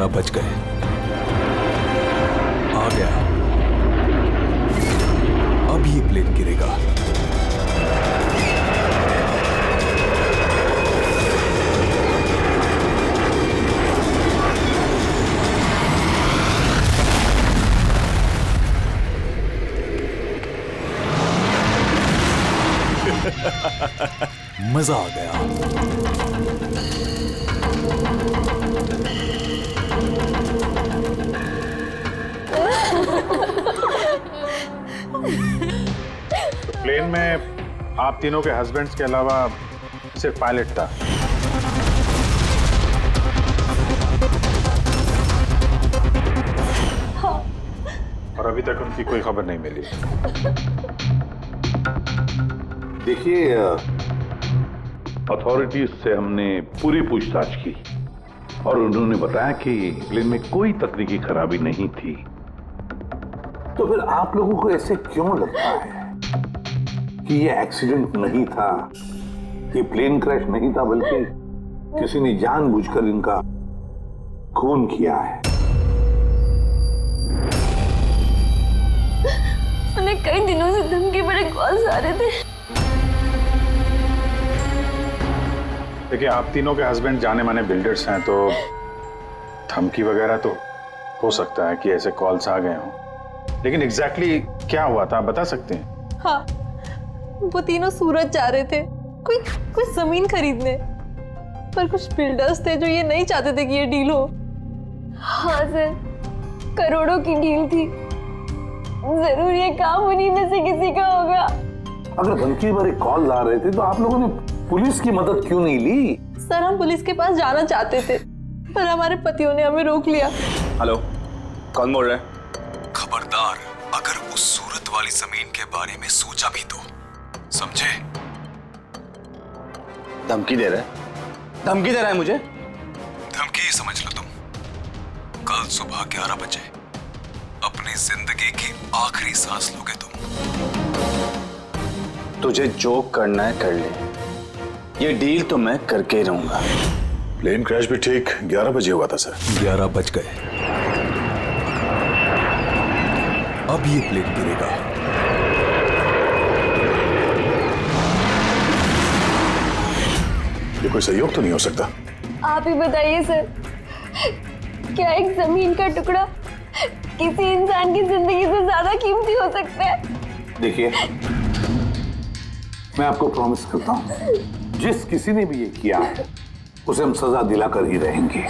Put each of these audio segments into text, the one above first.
11 बज गए। आ गया, अब ये प्लेन गिरेगा। मजा आ गया। प्लेन में आप तीनों के हस्बैंड्स के अलावा सिर्फ पायलट था। हाँ। और अभी तक उनकी कोई खबर नहीं मिली। देखिए, अथॉरिटीज से हमने पूरी पूछताछ की और उन्होंने बताया कि प्लेन में कोई तकनीकी खराबी नहीं थी। तो फिर आप लोगों को ऐसे क्यों लगता है कि ये एक्सीडेंट नहीं था, ये प्लेन क्रैश नहीं था, बल्कि किसी ने जानबूझकर इनका खून किया है? उन्हें कई दिनों से धमकी भरे कॉल्स आ रहे थे। देखिए, आप तीनों के हस्बैंड जाने माने बिल्डर्स हैं, तो धमकी वगैरह तो हो सकता है कि ऐसे कॉल्स आ गए हों, लेकिन एग्जैक्टली क्या हुआ था आप बता सकते हैं? हाँ, वो तीनों सूरत जा रहे थे कोई जमीन खरीदने, पर कुछ बिल्डर्स थे जो ये नहीं चाहते थे कि ये डील हो। हाँ सर, करोड़ों की डील थी, जरूर ये काम उन्हीं में से किसी का होगा। अगर धमकी भरे कॉल आ रहे थे तो आप लोगों ने पुलिस की मदद क्यों नहीं ली? सर, हम पुलिस के पास जाना चाहते थे, पर हमारे पतियों ने हमें रोक लिया। हेलो, कौन बोल रहा है? खबरदार, अगर उस सूरत वाली जमीन के बारे में सोचा भी तो, समझे? धमकी दे रहा है? धमकी दे रहा है मुझे? धमकी ही समझ लो तुम। कल सुबह 11 बजे अपनी जिंदगी की आखिरी सांस लोगे तुम। तुझे जो करना है कर ले, ये डील तो मैं करके ही रहूंगा। प्लेन क्रैश भी ठीक 11 बजे हुआ था सर। 11 बज गए, अब ये प्लेन गिरेगा। ये कोई सहयोग तो नहीं हो सकता? आप ही बताइए सर, क्या एक जमीन का टुकड़ा किसी इंसान की जिंदगी से ज्यादा कीमती हो सकता है? देखिए, मैं आपको प्रॉमिस करता हूं, जिस किसी ने भी ये किया है उसे हम सजा दिलाकर ही रहेंगे।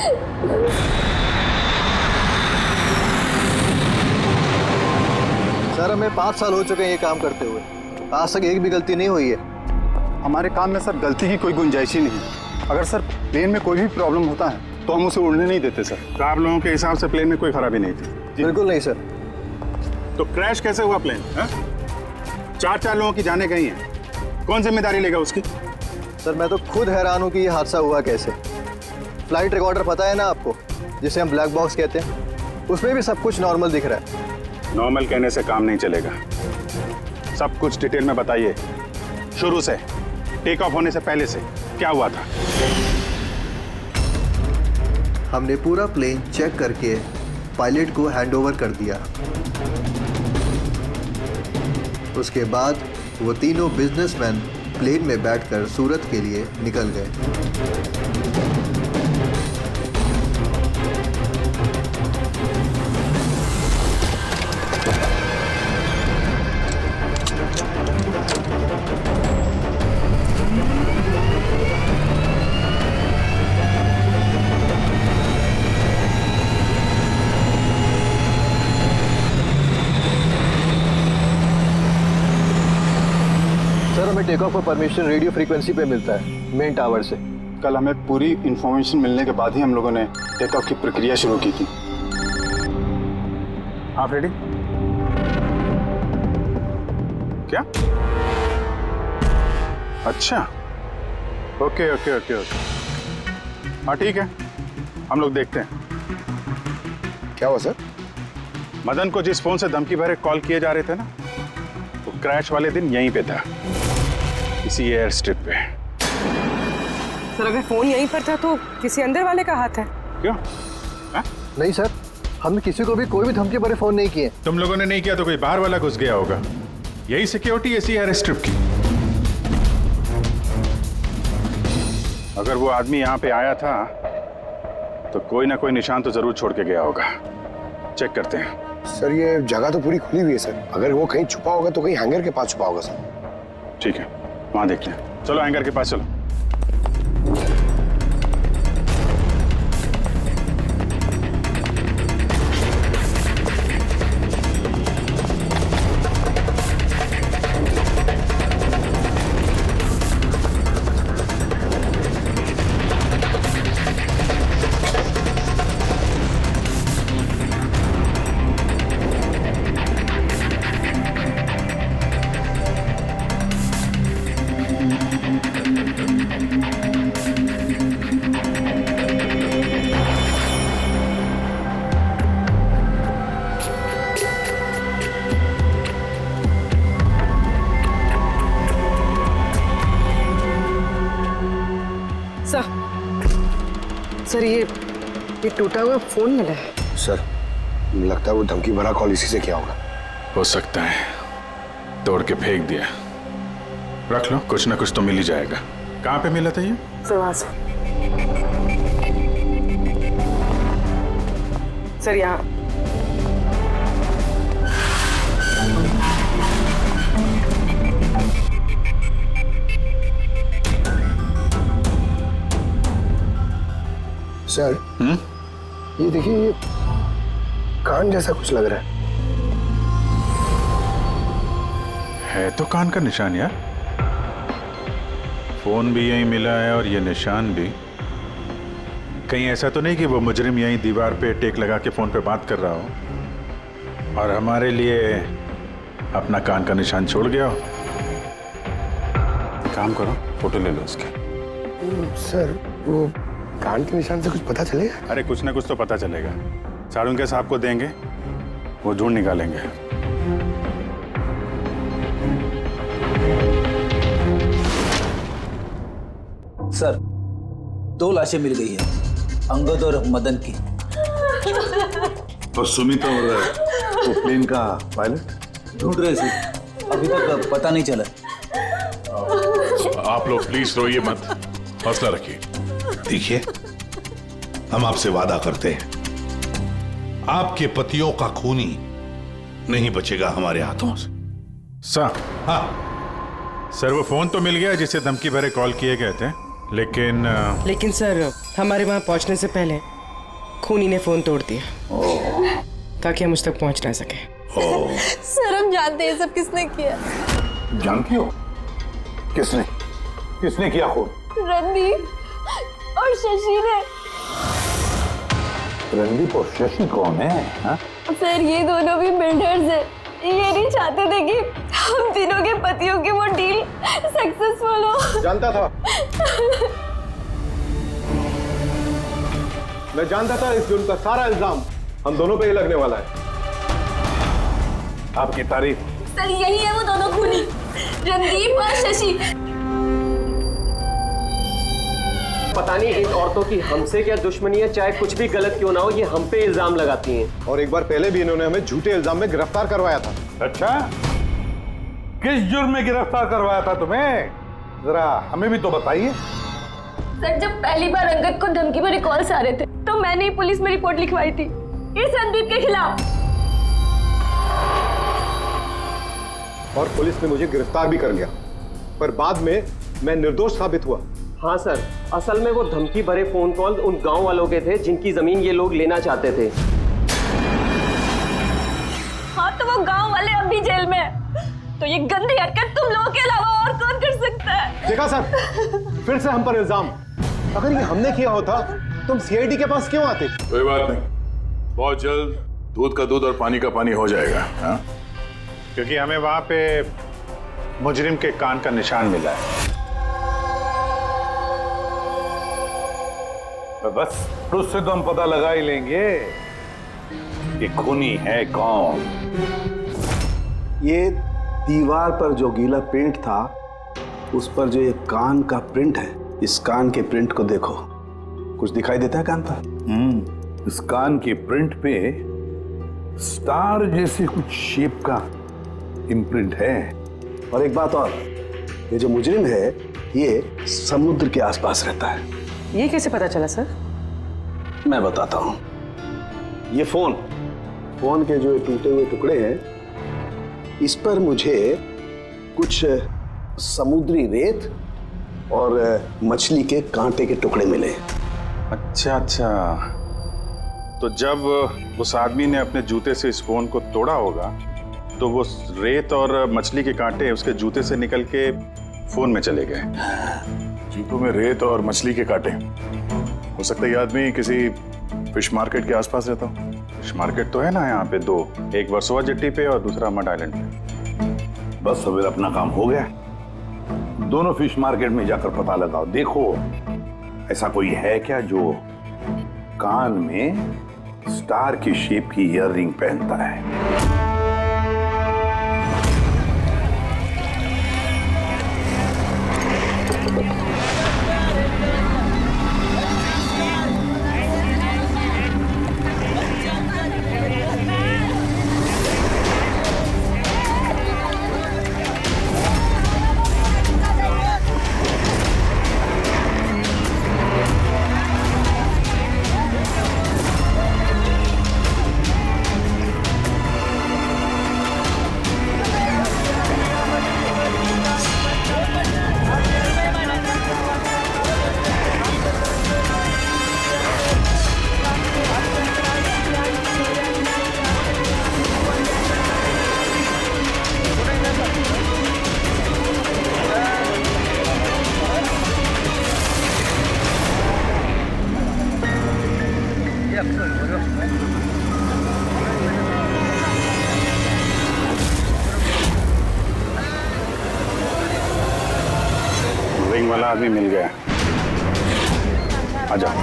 सर, हमें 5 साल हो चुके हैं ये काम करते हुए, आज तक एक भी गलती नहीं हुई है। हमारे काम में सर गलती की कोई गुंजाइश ही नहीं। अगर सर प्लेन में कोई भी प्रॉब्लम होता है तो हम उसे उड़ने नहीं देते सर। तो आप लोगों के हिसाब से प्लेन में कोई खराबी नहीं थी? बिल्कुल नहीं सर। तो क्रैश कैसे हुआ प्लेन? 4 लोगों की जानें गई हैं, कौन जिम्मेदारी लेगा उसकी? सर, मैं तो खुद हैरान हूँ कि ये हादसा हुआ कैसे। फ्लाइट रिकॉर्डर पता है ना आपको, जिसे हम ब्लैक बॉक्स कहते हैं, उसमें भी सब कुछ नॉर्मल दिख रहा है। नॉर्मल कहने से काम नहीं चलेगा, सब कुछ डिटेल में बताइए, शुरू से, टेक ऑफ होने से पहले से क्या हुआ था? हमने पूरा प्लेन चेक करके पायलट को हैंडओवर कर दिया। उसके बाद वो तीनों बिजनेसमैन प्लेन में बैठकर सूरत के लिए निकल गए। सर, हमें टेक ऑफ का परमिशन रेडियो फ्रीक्वेंसी पे मिलता है, मेन टावर से। कल हमें पूरी इंफॉर्मेशन मिलने के बाद ही हम लोगों ने टेक ऑफ की प्रक्रिया शुरू की थी। आप रेडी? क्या? अच्छा, ओके ओके ओके ओके, हाँ ठीक है, हम लोग देखते हैं। क्या हुआ सर? मदन को जिस फोन से धमकी भरे कॉल किए जा रहे थे ना, वो क्रैश वाले दिन यहीं पे था, इसी एयर स्ट्रिप पे। सर, अगर फोन यहीं पर था तो किसी अंदर वाले का हाथ है। क्यों? नहीं सर, हमने किसी को भी कोई भी धमकी भरे फोन नहीं किए। तुम लोगों ने नहीं किया तो कोई बाहर वाला घुस गया होगा। यही सिक्योरिटी ऐसी है स्ट्रिप की। अगर वो आदमी यहाँ पे आया था तो कोई ना कोई निशान तो जरूर छोड़ के गया होगा। चेक करते हैं। सर ये जगह तो पूरी खुली हुई है सर, अगर वो कहीं छुपा होगा तो कहीं हैंगर के पास छुपा होगा सर। ठीक है, वहां देखते हैं। चलो हैंगर के पास चलो। सर ये टूटा हुआ फोन मिला है। सर लगता है वो धमकी भरा कॉल इसी से किया होगा। हो सकता है, तोड़ के फेंक दिया। रख लो, कुछ ना कुछ तो मिल ही जाएगा। कहाँ पे मिला था ये? सर यहाँ। सर ये देखिए, ये कान जैसा कुछ लग रहा है तो कान का निशान यार। फोन भी यहीं मिला है और ये निशान भी। कहीं ऐसा तो नहीं कि वो मुजरिम यहीं दीवार पे टेक लगा के फोन पे बात कर रहा हो और हमारे लिए अपना कान का निशान छोड़ गया हो। काम करो, फोटो ले लो उसकी। सर वो कान के निशान से कुछ पता चलेगा? अरे कुछ ना कुछ तो पता चलेगा। सारुंके साहब को देंगे, वो ढूंढ निकालेंगे। सर 2 लाशें मिल गई है, अंगद और मदन की। और सुमित और वो प्लेन का पायलट ढूंढ रहे थे, अभी तक पता नहीं चला। आप लोग प्लीज रोइए मत, हौसला रखिए। देखिए हम आपसे वादा करते हैं, आपके पतियों का खूनी नहीं बचेगा हमारे हाथों से। सर, हाँ सर वो फोन तो मिल गया जिसे धमकी भरे कॉल किए गए थे, लेकिन सर हमारे वहां पहुंचने से पहले खूनी ने फोन तोड़ दिया ताकि हम उस तक पहुंच ना सके। सर हम जानते हैं सब किसने किया। जानती हो किसने किसने किया खून? रणदीप और शशि ने। रणदीप और शशि कौन है? हा? सर ये दोनों भी बिल्डर्स हैं। ये नहीं चाहते थे कि हम तीनों के पतियों की वो डील सक्सेसफुल हो। जानता था, मैं जानता था इस जुर्म का सारा इल्जाम हम दोनों पे ही लगने वाला है। आपकी तारीफ। सर यही है वो दोनों खूनी, रणदीप और शशि। पता नहीं इन औरतों की हमसे क्या दुश्मनी है, चाहे कुछ भी गलत क्यों ना हो, ये हम पे इल्जाम लगाती हैं। और एक बार पहले भी इन्होंने हमें झूठे इल्जाम में गिरफ्तार करवाया था। अच्छा, किस जुर्म में गिरफ्तार करवाया था तुम्हें? जरा हमें भी तो बताइए। सर जब पहली बार अंगद को धमकी भरे कॉल्स आ रहे थे तो मैंने ही पुलिस में रिपोर्ट लिखवाई थी इस रणदीप के खिलाफ, और पुलिस ने मुझे गिरफ्तार भी कर लिया, पर बाद में मैं निर्दोष साबित हुआ। हाँ सर, असल में वो धमकी भरे फोन कॉल उन गांव वालों के थे जिनकी जमीन ये लोग लेना चाहते थे। हाँ तो वो गांव वाले अब भी जेल में हैं। तो ये गंदी हरकत तुम लोगों के अलावा और कौन कर सकता है? देखा सर, फिर से हम पर इल्जाम। अगर ये हमने किया होता तुम सीआईडी के पास क्यों आते? कोई बात नहीं, बहुत जल्द दूध का दूध और पानी का पानी हो जाएगा। हाँ? क्योंकि हमें वहां पे मुजरिम के कान का निशान मिला है। तो बस उससे तो हम पता लगा ही लेंगे कि खूनी है कौन। ये दीवार पर जो गीला पेंट था उस पर जो ये कान का प्रिंट है, इस कान के प्रिंट को देखो, कुछ दिखाई देता है कान पर? इस कान के प्रिंट पे स्टार जैसे कुछ शेप का इम्प्रिंट है। और एक बात और, ये जो मुजरिम है ये समुद्र के आसपास रहता है। ये कैसे पता चला सर? मैं बताता हूं। ये फोन के जो टूटे हुए टुकड़े हैं, इस पर मुझे कुछ समुद्री रेत और मछली के कांटे के टुकड़े मिले। अच्छा, तो जब उस आदमी ने अपने जूते से इस फोन को तोड़ा होगा तो वो रेत और मछली के कांटे उसके जूते से निकल के फोन में चले गए। जूतों में रेत और मछली के कांटे। हो सकता है ये आदमी किसी फिश मार्केट के आसपास रहता हो। फिश मार्केट तो है ना यहाँ पे दो, एक वर्सोवा जेट्टी पे और दूसरा मड आइलैंड पे। बस अब अपना काम हो गया। दोनों फिश मार्केट में जाकर पता लगाओ, देखो ऐसा कोई है क्या जो कान में स्टार की शेप की ईयररिंग पहनता है। रिंग वाला आदमी मिल गया। आजा।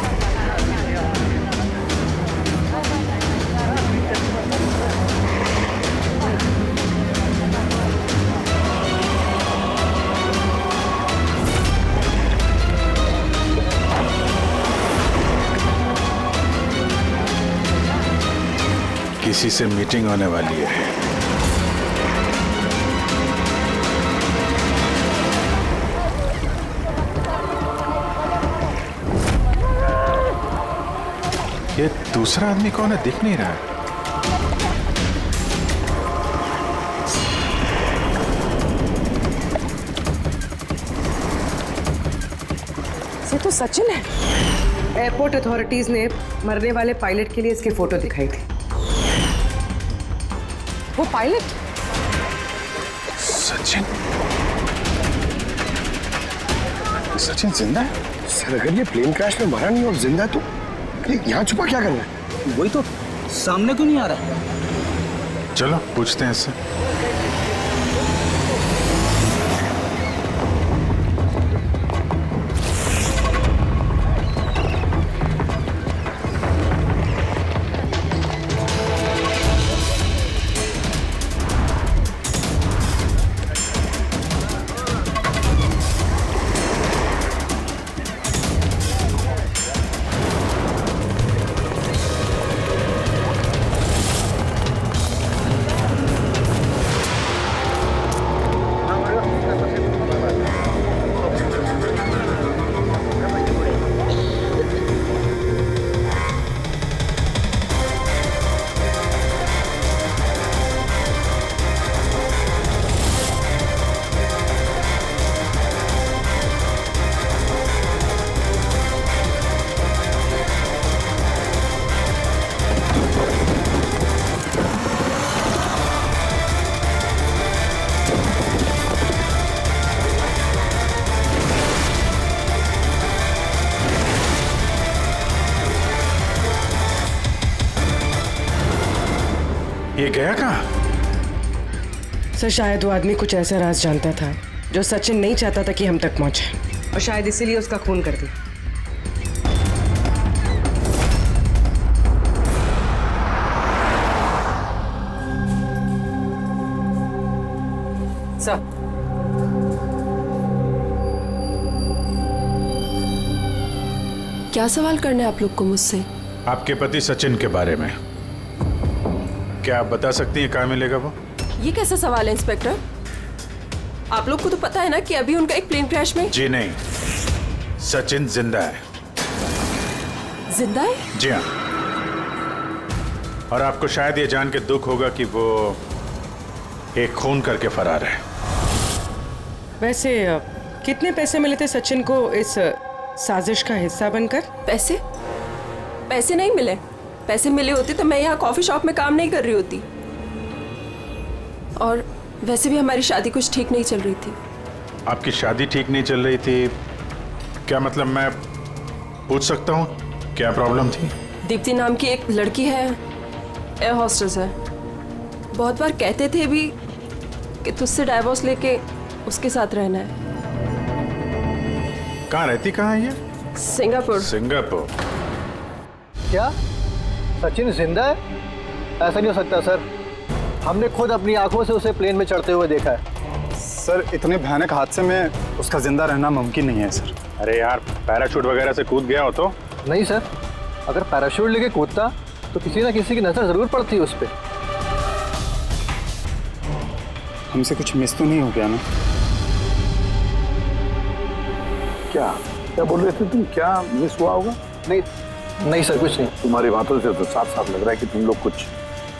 किसी से मीटिंग होने वाली है। ये दूसरा आदमी कौन है, दिख नहीं रहा है। ये तो सचिन है। एयरपोर्ट अथॉरिटीज ने मरने वाले पायलट के लिए इसके फोटो दिखाई थी। वो पायलट सचिन जिंदा है? सर अगर ये प्लेन क्रैश में मरा नहीं और जिंदा तो यहाँ छुपा क्या करना है? वही तो सामने क्यों नहीं आ रहा? चलो पूछते हैं इससे। ये गया कहाँ? सर शायद वो आदमी कुछ ऐसा राज जानता था जो सचिन नहीं चाहता था कि हम तक पहुंचे, और शायद इसीलिए उसका खून कर दिया। सर क्या सवाल करना है आप लोग को मुझसे? आपके पति सचिन के बारे में क्या आप बता सकती हैं कहाँ मिलेगा वो? ये कैसा सवाल है इंस्पेक्टर? आप लोग को तो पता है ना कि अभी उनका एक प्लेन क्रैश में। जी नहीं, सचिन जिंदा है। जिंदा है? जी हाँ। और आपको शायद ये जान के दुख होगा कि वो एक खून करके फरार है। वैसे कितने पैसे मिले थे सचिन को इस साजिश का हिस्सा बनकर? पैसे? पैसे नहीं मिले। पैसे मिले होते तो मैं यहाँ कॉफी शॉप में काम नहीं कर रही होती। और वैसे भी हमारी शादी कुछ ठीक नहीं चल रही थी। आपकी शादी ठीक नहीं चल रही थी? क्या मतलब, मैं पूछ सकता हूँ क्या प्रॉब्लम थी? दीप्ति नाम की एक लड़की है, एयर होस्टेस है। बहुत बार कहते थे भी कि तुझसे डाइवोर्स लेके उसके साथ रहना है। कहाँ रहती, कहाँ है ये? सिंगापुर। सिंगापुर? क्या सचिन जिंदा है? ऐसा नहीं हो सकता सर, हमने खुद अपनी आंखों से उसे प्लेन में चढ़ते हुए देखा है। सर इतने भयानक हादसे में उसका जिंदा रहना मुमकिन नहीं है सर। अरे यार, पैराशूट वगैरह से कूद गया हो तो? नहीं सर, अगर पैराशूट लेके कूदता तो किसी ना किसी की नजर जरूर पड़ती उस पर। हमसे कुछ मिस तो नहीं हो गया ना? क्या क्या बोल रहे थे तुम? क्या मिस हुआ होगा? नहीं नहीं सर, कुछ नहीं। तुम्हारी बातों से तो साफ साफ लग रहा है कि तुम लोग कुछ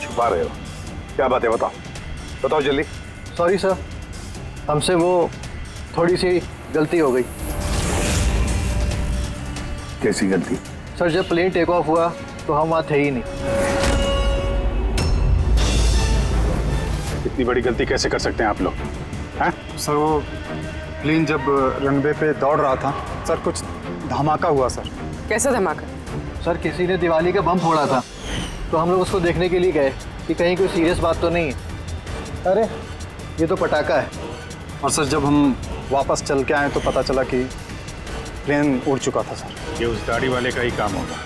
छुपा रहे हो। क्या बात है, बताओ बताओ जल्दी। सॉरी सर, हमसे वो थोड़ी सी गलती हो गई। कैसी गलती? सर जब प्लेन टेक ऑफ हुआ तो हम वहाँ थे ही नहीं। इतनी बड़ी गलती कैसे कर सकते हैं आप लोग? हैं? सर वो प्लेन जब रनवे पे दौड़ रहा था सर, कुछ धमाका हुआ सर। कैसा धमाका? सर किसी ने दिवाली का बम फोड़ा था, तो हम लोग उसको देखने के लिए गए कि कहीं कोई सीरियस बात तो नहीं है। अरे ये तो पटाखा है। और सर जब हम वापस चल के आए तो पता चला कि प्लेन उड़ चुका था सर। ये उस दाढ़ी वाले का ही काम होगा।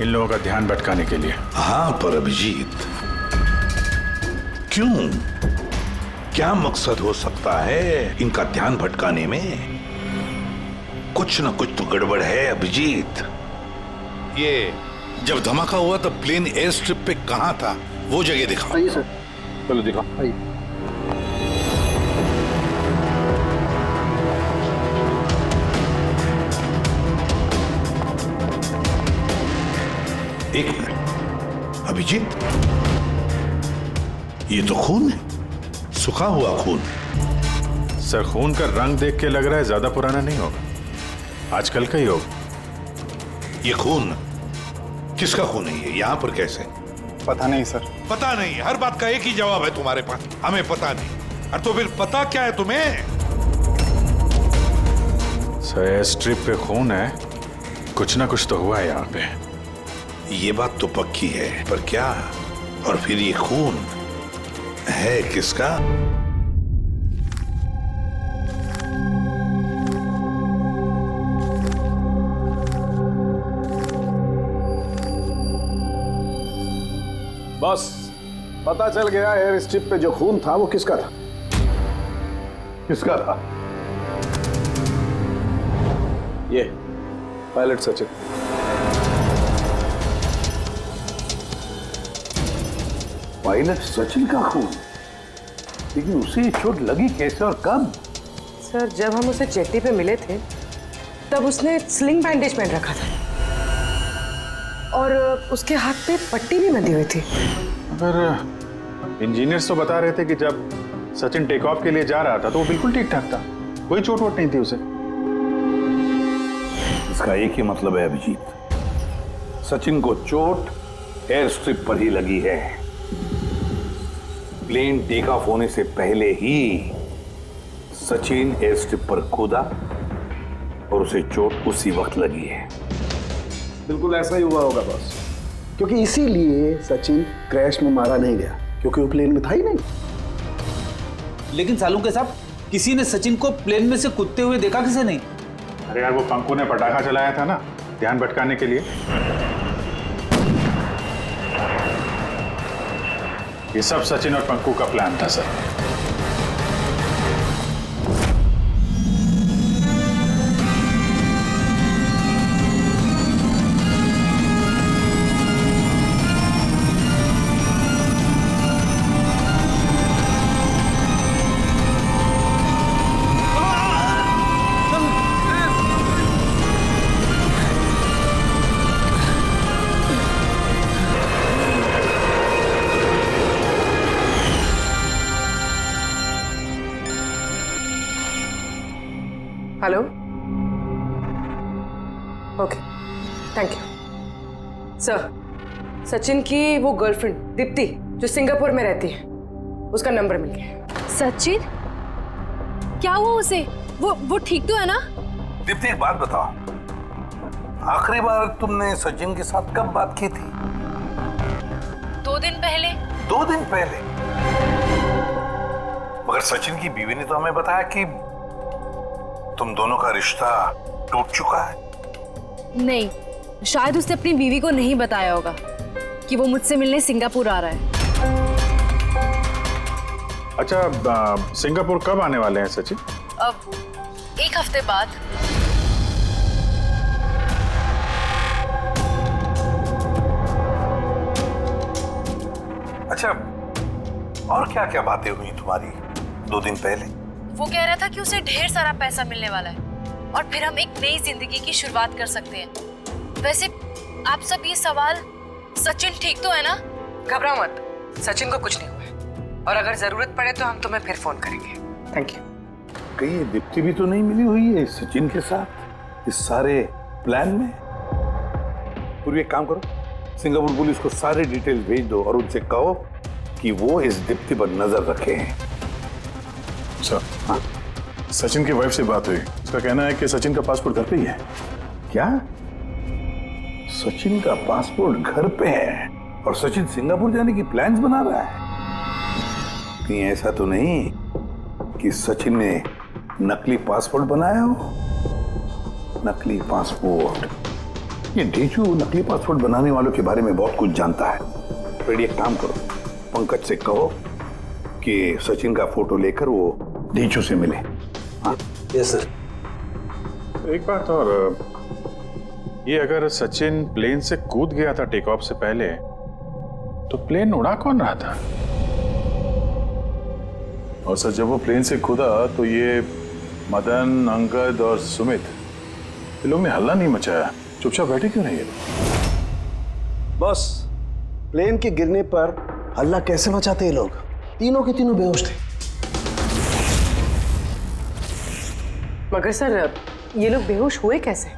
इन लोगों का ध्यान भटकाने के लिए। हाँ पर अभिजीत, क्यों? क्या मकसद हो सकता है इनका ध्यान भटकाने में? कुछ ना कुछ तो गड़बड़ है अभिजीत। ये जब धमाका हुआ तब प्लेन एयर स्ट्रिप पे कहाँ था, वो जगह दिखाओ। आइए सर। चलो दिखाओ। आइए। एक मिनट अभिजीत, ये तो खून है, सूखा हुआ खून। सर खून का रंग देख के लग रहा है ज्यादा पुराना नहीं होगा, आजकल का ही होगा। ये खून किसका खून है? ये यहाँ पर कैसे? पता नहीं सर। पता नहीं? हर बात का एक ही जवाब है तुम्हारे पास, हमें पता नहीं। और तो फिर पता क्या है तुम्हें? सर एयर स्ट्रिप पे खून है, कुछ ना कुछ तो हुआ है यहाँ पे। ये बात तो पक्की है, पर क्या? और फिर ये खून है किसका? बस पता चल गया, एयर स्ट्रिप पे जो खून था वो किसका था। किसका था? ये पायलट सचिन। पायलट सचिन का खून? लेकिन उसे चोट लगी कैसे और कब? सर जब हम उसे जेटी पे मिले थे तब उसने स्लिंग बैंडेज पहन रखा था और उसके हाथ पे पट्टी भी बंधी हुई थी। पर इंजीनियर्स तो बता रहे थे कि जब सचिन टेक ऑफ के लिए जा रहा था तो वो बिल्कुल ठीक ठाक था, कोई चोट वोट नहीं थी उसे। इसका एक ही मतलब है अभिजीत, सचिन को चोट एयर स्ट्रिप पर ही लगी है। प्लेन टेक ऑफ होने से पहले ही सचिन एयर स्ट्रिप पर कूदा और उसे चोट उसी वक्त लगी है। बिल्कुल ऐसा ही हुआ होगा बॉस, क्योंकि इसीलिए सचिन क्रैश में मारा नहीं गया, क्योंकि वो प्लेन में था ही नहीं। लेकिन सालुंके साहब, किसी ने सचिन को प्लेन में से कूदते हुए देखा किसे नहीं? अरे यार वो पंकु ने पटाखा चलाया था ना ध्यान भटकाने के लिए। ये सब सचिन और पंकु का प्लान था sir. Hello, okay, thank you sir. Sachin की वो गर्लफ्रेंड दीप्ति जो सिंगापुर में रहती है, उसका नंबर मिल गया। सचिन, क्या हुआ उसे? वो ठीक तो है ना? दीप्ति एक बात बताओ, आखिरी बार तुमने सचिन के साथ कब बात की थी? 2 दिन पहले। 2 दिन पहले? मगर सचिन की बीवी ने तो हमें बताया कि तुम दोनों का रिश्ता टूट चुका है। नहीं, शायद उसने अपनी बीवी को नहीं बताया होगा कि वो मुझसे मिलने सिंगापुर आ रहा है। अच्छा, सिंगापुर कब आने वाले हैं सचिन? अब 1 हफ्ते बाद। अच्छा, और क्या क्या बातें हुई तुम्हारी 2 दिन पहले? वो कह रहा था कि उसे ढेर सारा पैसा मिलने वाला है और फिर हम एक नई जिंदगी की शुरुआत कर सकते हैं। वैसे आप सब ये सवाल, सचिन ठीक तो है ना? घबराओ मत, सचिन को कुछ नहीं हुआ है और अगर जरूरत पड़े तो हम तुम्हें फिर फोन करेंगे। Thank you. कहीं दीप्ति भी तो नहीं मिली हुई है सचिन के साथ इस सारे प्लान में? पूरी एक काम करो, सिंगापुर पुलिस को सारे डिटेल्स भेज दो और उनसे कहो कि वो इस दीप्ति पर नजर रखे हैं। सर, हाँ? सचिन की वाइफ से बात हुई, उसका कहना है कि सचिन का पासपोर्ट घर पे ही है। क्या? सचिन का पासपोर्ट घर पे है और सचिन सिंगापुर जाने की प्लान्स बना रहा है? कहीं ऐसा तो नहीं कि सचिन ने नकली पासपोर्ट बनाया हो? नकली पासपोर्ट, ये ढीचू नकली पासपोर्ट बनाने वालों के बारे में बहुत कुछ जानता है। फिर एक काम करो, पंकज से कहो कि सचिन का फोटो लेकर वो ढीचू से मिले। हाँ? Yes sir. एक बात और, ये अगर सचिन प्लेन से कूद गया था टेक ऑफ से पहले, तो प्लेन उड़ा कौन रहा था? और सर, जब वो प्लेन से कूदा तो ये मदन, अंगद और सुमित, ये लोग ने हल्ला नहीं मचाया, चुपचाप बैठे क्यों नहीं? बॉस, प्लेन के गिरने पर हल्ला कैसे मचाते ये लोग? तीनों के तीनों बेहोश थे। मगर सर, ये लोग बेहोश हुए कैसे?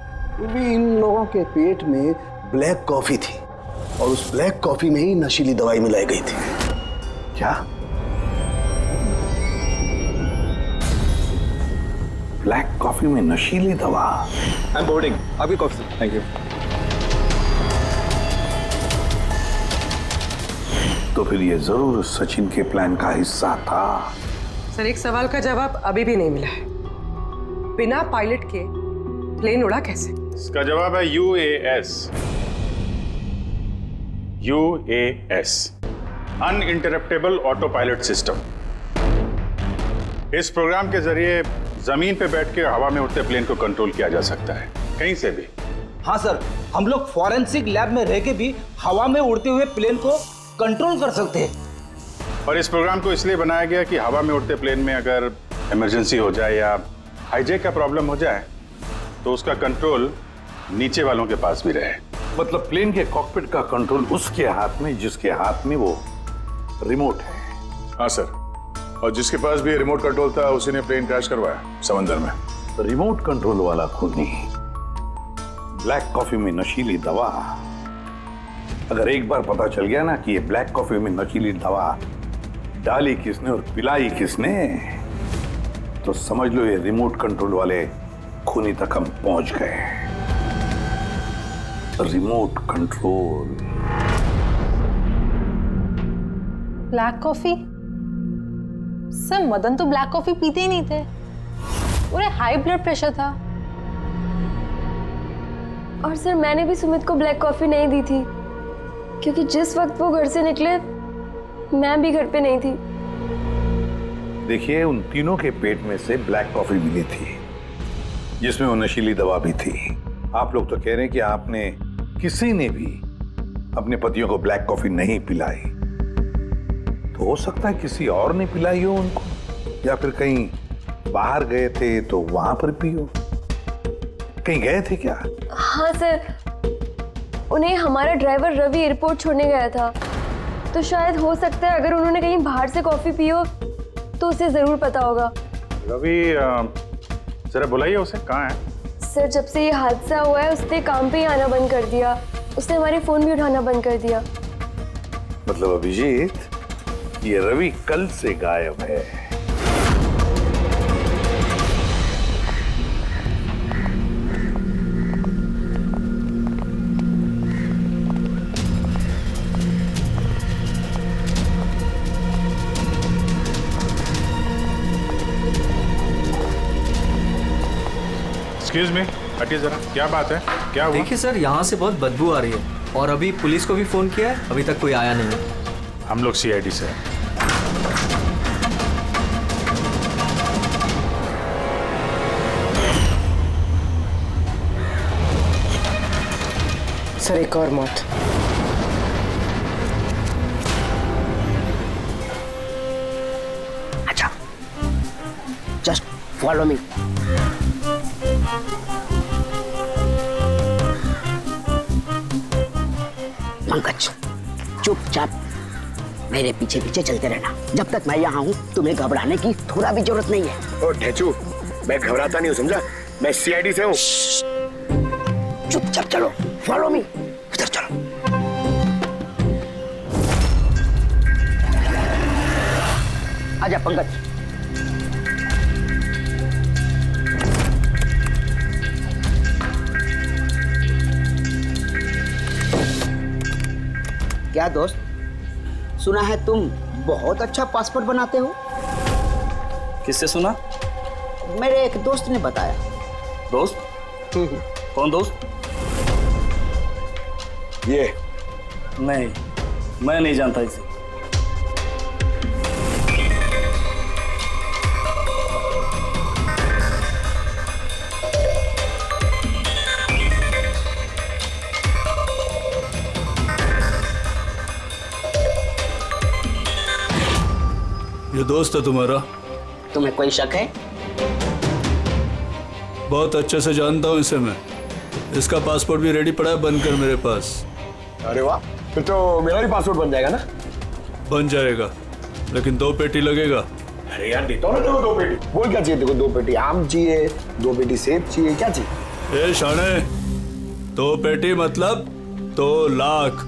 भी इन लोगों के पेट में ब्लैक कॉफी थी और उस ब्लैक कॉफी में ही नशीली दवाई मिलाई गई थी। क्या? ब्लैक कॉफी में नशीली दवा? आई एम बोर्डिंग, आपकी कॉफी। Thank you. तो फिर ये जरूर सचिन के प्लान का हिस्सा था। सर, एक सवाल का जवाब अभी भी नहीं मिला है। बिना पायलट के प्लेन उड़ा कैसे? इसका जवाब है UAS। UAS, uninterruptible auto pilot system. इस प्रोग्राम के जरिए जमीन पे बैठ के हवा में उड़ते प्लेन को कंट्रोल किया जा सकता है, कहीं से भी। हाँ सर, हम लोग फॉरेंसिक लैब में रह के भी हवा में उड़ते हुए प्लेन को कंट्रोल कर सकते हैं। और इस प्रोग्राम को इसलिए बनाया गया कि हवा में उड़ते प्लेन में अगर इमरजेंसी हो जाए या हाईजैक का प्रॉब्लम हो जाए तो उसका कंट्रोल नीचे वालों के पास भी रहे। मतलब प्लेन के कॉकपिट का कंट्रोल उसके हाथ में जिसके हाथ में वो रिमोट है। हाँ सर, और जिसके पास भी रिमोट कंट्रोल था उसी ने प्लेन क्रैश करवाया समंदर में। रिमोट कंट्रोल वाला खूनी, ब्लैक कॉफी में नशीली दवा। अगर एक बार पता चल गया ना कि ये ब्लैक कॉफी में नशीली दवा डाली किसने और पिलाई किसने, तो समझ लो ये रिमोट कंट्रोल वाले खूनी तक हम पहुंच गए। Remote control. Black coffee? Sir, Madan तो ब्लैक कॉफी पीते ही नहीं थे, उन्हें हाई ब्लड प्रेशर था। और सर, मैंने भी सुमित को ब्लैक कॉफी नहीं दी थी क्योंकि जिस वक्त वो घर से निकले मैं भी घर पे नहीं थी। देखिए, उन तीनों के पेट में से ब्लैक कॉफी मिली थी जिसमें वो नशीली दवा भी थी। आप लोग तो कह रहे हैं कि आपने किसी ने भी अपने पतियों को ब्लैक कॉफी नहीं पिलाई, तो हो सकता है किसी और ने पिलाई हो उनको, या फिर कहीं बाहर गए थे तो वहां पर पी हो। कहीं गए थे क्या? हाँ सर, उन्हें हमारा ड्राइवर रवि एयरपोर्ट छोड़ने गया था, तो शायद हो सकता है अगर उन्होंने कहीं बाहर से कॉफी पी हो तो उसे जरूर पता होगा। रवि जरा बुलाइए उसे, कहाँ है? सर जब से ये हादसा हुआ है उसने काम पे ही आना बंद कर दिया, उसने हमारे फोन भी उठाना बंद कर दिया। मतलब अभिजीत, ये रवि कल से गायब है। एक्सक्यूज मी, हटिए जरा, क्या बात है, क्या हुआ? देखिए सर, यहाँ से बहुत बदबू आ रही है और अभी पुलिस को भी फोन किया है, अभी तक कोई आया नहीं है। हम लोग सीआईडी से हैं। सर एक और मौत। अच्छा, जस्ट फॉलो मी। पंकज, चुपचाप मेरे पीछे पीछे चलते रहना। जब तक मैं यहाँ हूँ तुम्हें घबराने की थोड़ा भी जरूरत नहीं है। ओ ढेचू, मैं घबराता नहीं हूँ, समझा? मैं सीआईडी से हूँ। चुपचाप चलो, फॉलो मी। इधर चलो। आजा पंकज। क्या दोस्त, सुना है तुम बहुत अच्छा पासपोर्ट बनाते हो? किससे सुना? मेरे एक दोस्त ने बताया। दोस्त? कौन दोस्त? ये नहीं, मैं नहीं जानता इसे। ये दोस्त है तुम्हारा? तुम्हें कोई शक है? बहुत अच्छे से जानता हूँ इसे मैं। इसका पासपोर्ट भी रेडी पड़ा है, बनकर मेरे पास। अरे वाह, फिर तो मेरा भी पासपोर्ट बन जाएगा ना? बन जाएगा, लेकिन 2 पेटी लगेगा। अरे यार, देता हूँ ना तेरे को 2 पेटी। बोल क्या चाहिए तेरे को? 2 पेटी आम चाहिए, 2 पेटी सेब चाहिए, क्या चाहिए? ए शाने, 2 पेटी मतलब 2 लाख।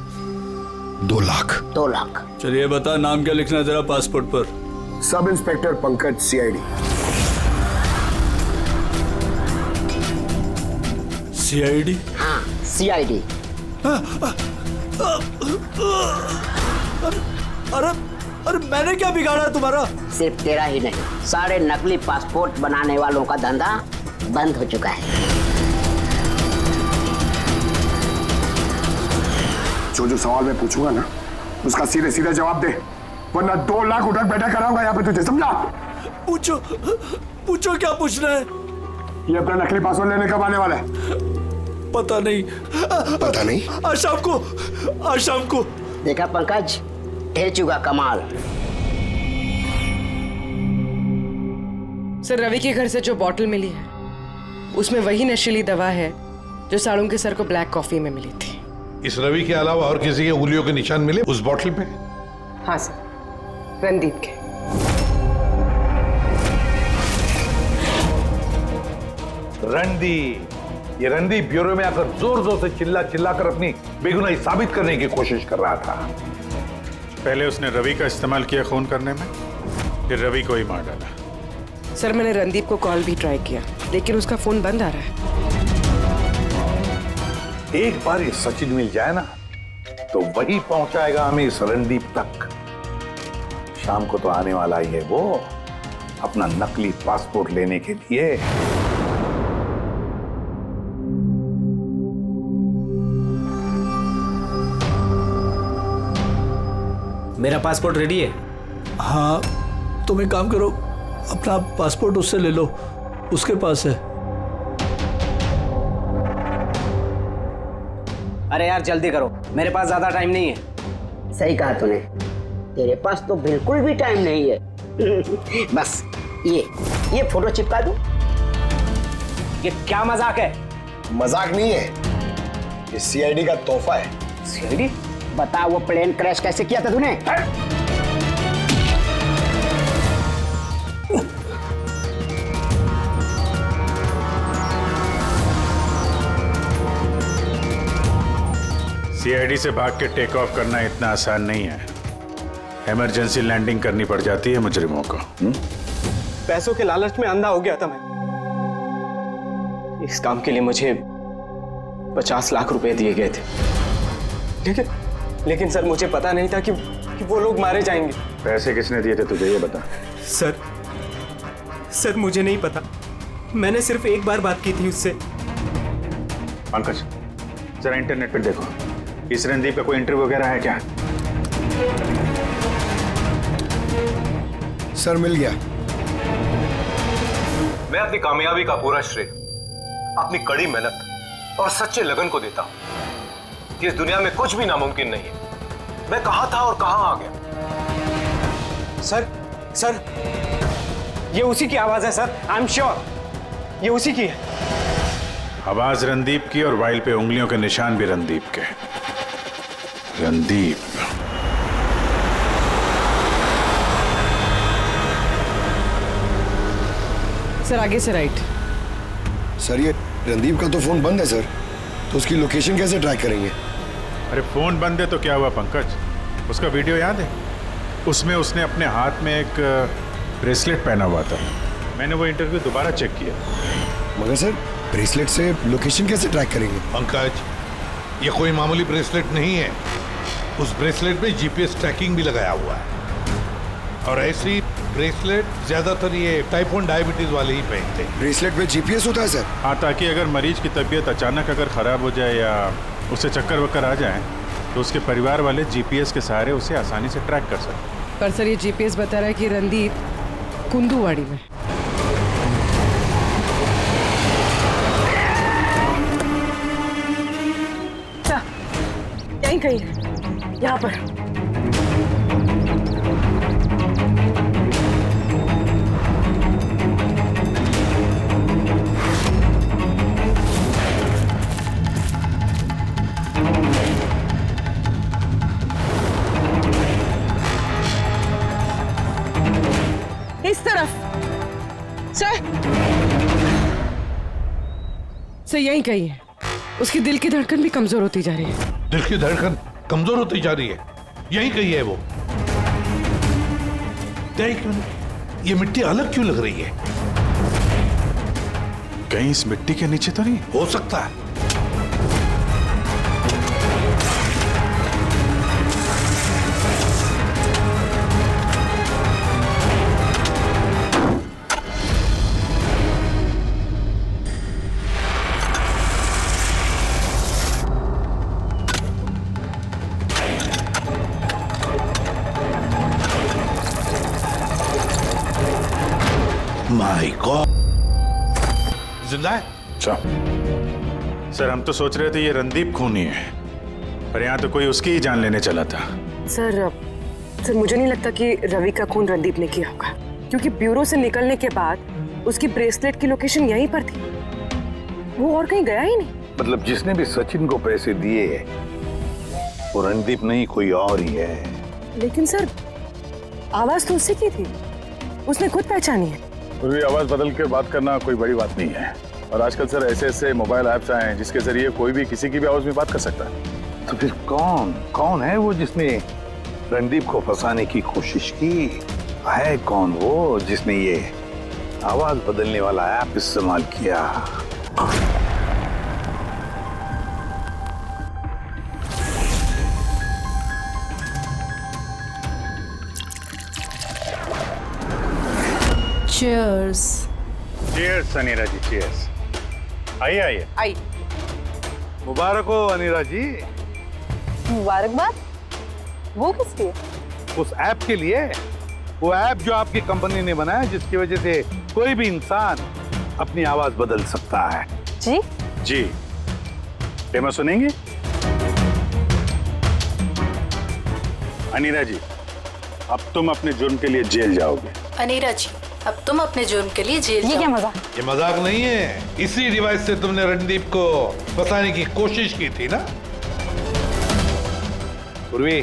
2 लाख? 2 लाख। चलिए बता, नाम क्या लिखना है तेरा पासपोर्ट पर? Sub inspector Pankaj, CID. CID? हाँ, सीआईडी। अरे मैंने क्या बिगाड़ा है तुम्हारा? सिर्फ तेरा ही नहीं, सारे नकली पासपोर्ट बनाने वालों का धंधा बंद हो चुका है। जो सवाल मैं पूछूंगा ना, उसका सीधे सीधे जवाब दे, वरना 2 लाख उठक बैठक कराऊंगा यहाँ पे तुझे, समझा? पूछो क्या पूछना है? ये अपना नकली पासपोर्ट लेने कब आने वाला है? पता नहीं। पता नहीं? आज शाम को। देखा पंकज, ढेर चुका कमाल। सर रवि के घर से जो बॉटल मिली है उसमें वही नशीली दवा है जो साड़ू के सर को ब्लैक कॉफी में मिली थी। इस रवि के अलावा और किसी के उंगलियों के निशान मिले उस बॉटल पे? हाँ सर, रणदीप के। रणदीप, ये रणदीप ब्यूरो में आकर जोर जोर से चिल्ला कर अपनी बेगुनाही साबित करने की कोशिश कर रहा था। पहले उसने रवि का इस्तेमाल किया खून करने में, फिर रवि को ही मार डाला। सर मैंने रणदीप को कॉल भी ट्राई किया, लेकिन उसका फोन बंद आ रहा है। एक बार ये सचिन मिल जाए ना, तो वही पहुंचाएगा हमें इस रणदीप तक। शाम को तो आने वाला ही है वो, अपना नकली पासपोर्ट लेने के लिए। मेरा पासपोर्ट रेडी है? हाँ, तुम एक काम करो, अपना पासपोर्ट उससे ले लो, उसके पास है। अरे यार जल्दी करो, मेरे पास ज्यादा टाइम नहीं है। सही कहा तूने, तेरे पास तो बिल्कुल भी टाइम नहीं है। बस ये फोटो चिपका दूं? ये क्या मजाक है? मजाक नहीं है, ये सीआईडी का तोहफा है। सीआईडी? बता वो प्लेन क्रैश कैसे किया था तूने? सीआईडी से भाग के टेक ऑफ करना इतना आसान नहीं है। इमरजेंसी लैंडिंग करनी पड़ जाती है मुजरिमों को। पैसों के लालच में अंधा हो गया था मैं। इस काम के लिए मुझे 50 लाख रुपए दिए गए थे, लेकिन सर मुझे पता नहीं था कि वो लोग मारे जाएंगे। पैसे किसने दिए थे तुझे, ये बता। सर मुझे नहीं पता, मैंने सिर्फ एक बार बात की थी उससे। पंकज, जरा इंटरनेट पे देखो, इस रणदीप का कोई इंटरव्यू वगैरह है क्या? सर मिल गया। मैं अपनी कामयाबी का पूरा श्रेय अपनी कड़ी मेहनत और सच्चे लगन को देता हूं कि इस दुनिया में कुछ भी नामुमकिन नहीं है। मैं कहां था और कहां आ गया। सर ये उसी की आवाज है सर, आई एम श्योर ये उसी की है। आवाज रणदीप की और वाइल पे उंगलियों के निशान भी रणदीप के। रणदीप। सर आगे से राइट। सर ये रणदीप का तो फोन बंद है सर, तो उसकी लोकेशन कैसे ट्रैक करेंगे? अरे फोन बंद है तो क्या हुआ पंकज, उसका वीडियो याद है? उसमें उसने अपने हाथ में एक ब्रेसलेट पहना हुआ था। मैंने वो इंटरव्यू दोबारा चेक किया। मगर सर ब्रेसलेट से लोकेशन कैसे ट्रैक करेंगे? पंकज, ये कोई मामूली ब्रेसलेट नहीं है। उस ब्रेसलेट में जीपीएस ट्रैकिंग भी लगाया हुआ है, और ऐसी ब्रेसलेट ज्यादातर ये टाइप 1 डायबिटीज वाले ही पहनते हैं। ब्रेसलेट में जीपीएस होता है सर? हाँ, ताकि अगर मरीज की तबीयत अचानक अगर खराब हो जाए या उसे चक्कर वक्कर आ जाए तो उसके परिवार वाले जीपीएस के सहारे उसे आसानी से ट्रैक कर सकते। पर सर ये जीपीएस बता रहा है कि रणदीप कुंदूवाड़ी में। यहीं कहीं है, यहाँ पर। इस तरफ सर यहीं कहीं है। उसकी दिल की धड़कन भी कमजोर होती जा रही है। दिल की धड़कन कमजोर होती जा रही है, यहीं कहीं है वो। देख, ये मिट्टी अलग क्यों लग रही है? कहीं इस मिट्टी के नीचे तो नहीं हो सकता है। माय गॉड, जिंदा है? अच्छा सर, हम तो सोच रहे थे ये रणदीप खूनी है, पर यहाँ तो कोई उसकी ही जान लेने चला था। सर मुझे नहीं लगता कि रवि का खून रणदीप ने किया होगा, क्योंकि ब्यूरो से निकलने के बाद उसकी ब्रेसलेट की लोकेशन यहीं पर थी, वो और कहीं गया ही नहीं। मतलब जिसने भी सचिन को पैसे दिए वो रणदीप नहीं, कोई और ही है। लेकिन सर आवाज तो उसी की थी, उसने खुद पहचानी है। फिर भी आवाज बदल के बात करना कोई बड़ी बात नहीं है, और आजकल सर ऐसे मोबाइल ऐप्स आए हैं जिसके जरिए कोई भी किसी की भी आवाज में बात कर सकता है। तो फिर कौन है वो जिसने रणदीप को फंसाने की कोशिश की? है कौन वो जिसने ये आवाज बदलने वाला ऐप इस्तेमाल किया? चीयर्स। चीयर्स अनीरा जी, चीयर्स। आइए। आई। मुबारक हो अनीरा जी। मुबारकबाद? वो किस लिए? उस ऐप के लिए, वो ऐप जो आपकी कंपनी ने बनाया, जिसकी वजह से कोई भी इंसान अपनी आवाज बदल सकता है। जी डेमो सुनेंगे? अनीरा जी, अब तुम अपने जुर्म के लिए जेल जाओगे। अनीरा जी, अब तुम अपने जुर्म के लिए जेल ये क्या जाओ। मजाक? ये मजाक नहीं है। इसी डिवाइस से तुमने रणदीप को फंसाने की कोशिश की थी ना? पूर्वी,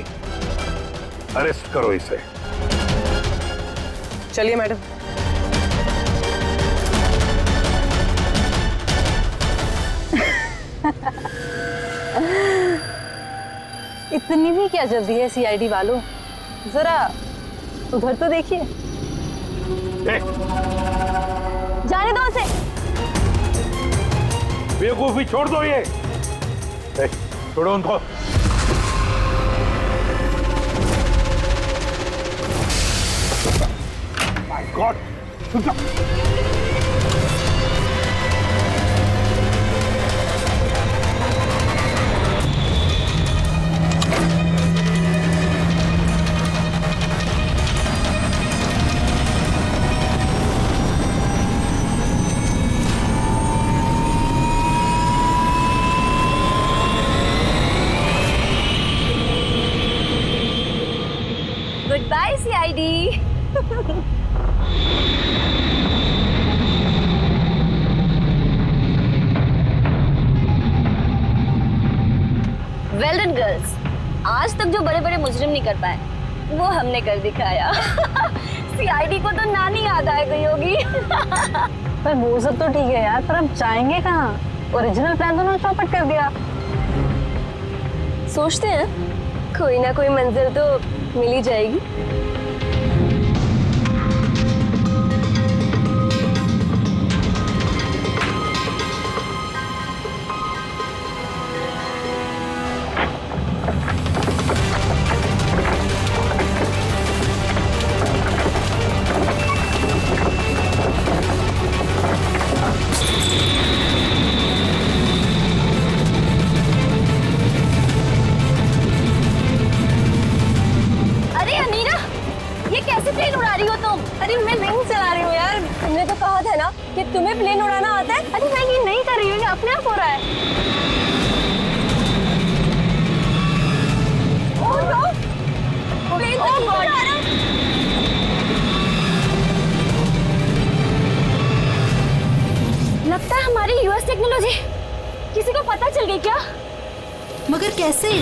अरेस्ट करो इसे। चलिए मैडम। इतनी भी क्या जल्दी है सीआईडी वालों, जरा उधर तो देखिए। जाने दो उसे। बेवकूफी छोड़ दो ये। छोड़ो उनको। My god, good bye CID. Well done girls, आज तक जो बड़े बड़े मुजरिम नहीं कर पाए वो हमने कर दिखाया। सीआईडी को तो नानी याद आ गई होगी। पर वो सब तो ठीक है यार, पर हम जाएंगे कहाँ? ओरिजिनल प्लान तो उन्होंने चौपट कर दिया। सोचते हैं कोई ना कोई मंजिल तो मिल ही जाएगी। कि तुम्हें प्लेन उड़ाना आता है? अरे मैं ये नहीं कर रही हूँ, अपने आप हो रहा है। प्लेन तो उड़ रहा है। लगता है हमारी यूएस टेक्नोलॉजी किसी को पता चल गई क्या? मगर कैसे?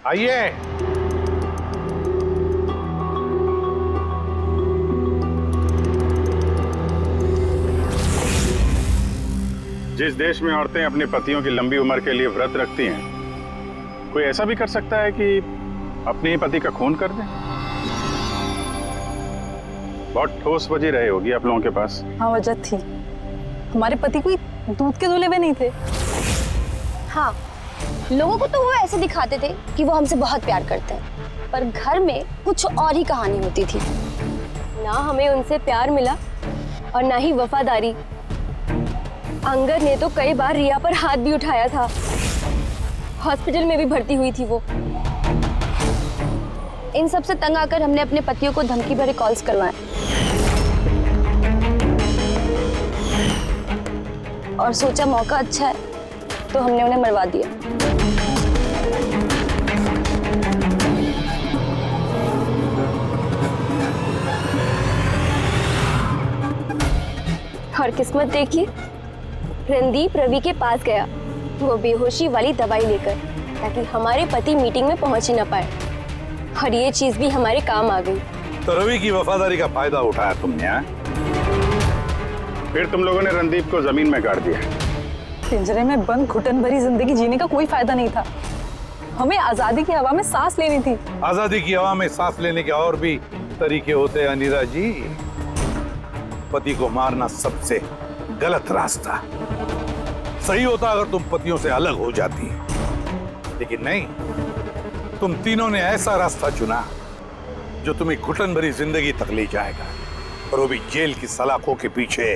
आइए। जिस देश में औरतें अपने पतियों की लंबी उम्र के लिए व्रत रखती हैं, कोई ऐसा भी कर सकता है कि अपने ही पति का खून कर दे? बहुत ठोस वजह रही होगी आप लोगों के पास। हाँ, वजह थी। हमारे पति कोई दूध के दूल्हे भी नहीं थे। हाँ, लोगों को तो वो ऐसे दिखाते थे कि वो हमसे बहुत प्यार करते हैं, पर घर में कुछ और ही कहानी होती थी। ना हमें उनसे प्यार मिला और ना ही वफादारी। अंगद ने तो कई बार रिया पर हाथ भी उठाया था। हॉस्पिटल में भी भर्ती हुई थी वो। इन सब से तंग आकर हमने अपने पतियों को धमकी भरे कॉल्स करवाए और सोचा मौका अच्छा है तो हमने उन्हें मरवा दिया। और किस्मत देखिए, रणदीप रवि के पास गया, वो बेहोशी वाली दवाई लेकर, ताकि हमारे पति मीटिंग में पहुंच ही ना पाए। और ये चीज भी हमारे काम आ गई। तो रवि की वफादारी का फायदा उठाया तुमने? फिर तुम लोगों ने रणदीप को जमीन में गाड़ दिया। पिंजरे में बंद घुटन भरी जिंदगी जीने का कोई फायदा नहीं था। हमें आजादी की हवा में सांस लेनी थी। आजादी की हवा में सांस लेने के और भी तरीके होते हैं अनीरा जी। पति को मारना सबसे गलत रास्ता। सही होता अगर तुम पतियों से अलग हो जाती, लेकिन नहीं, तुम तीनों ने ऐसा रास्ता चुना जो तुम्हें घुटन भरी जिंदगी तक ले जाएगा, और वो भी जेल की सलाखों के पीछे।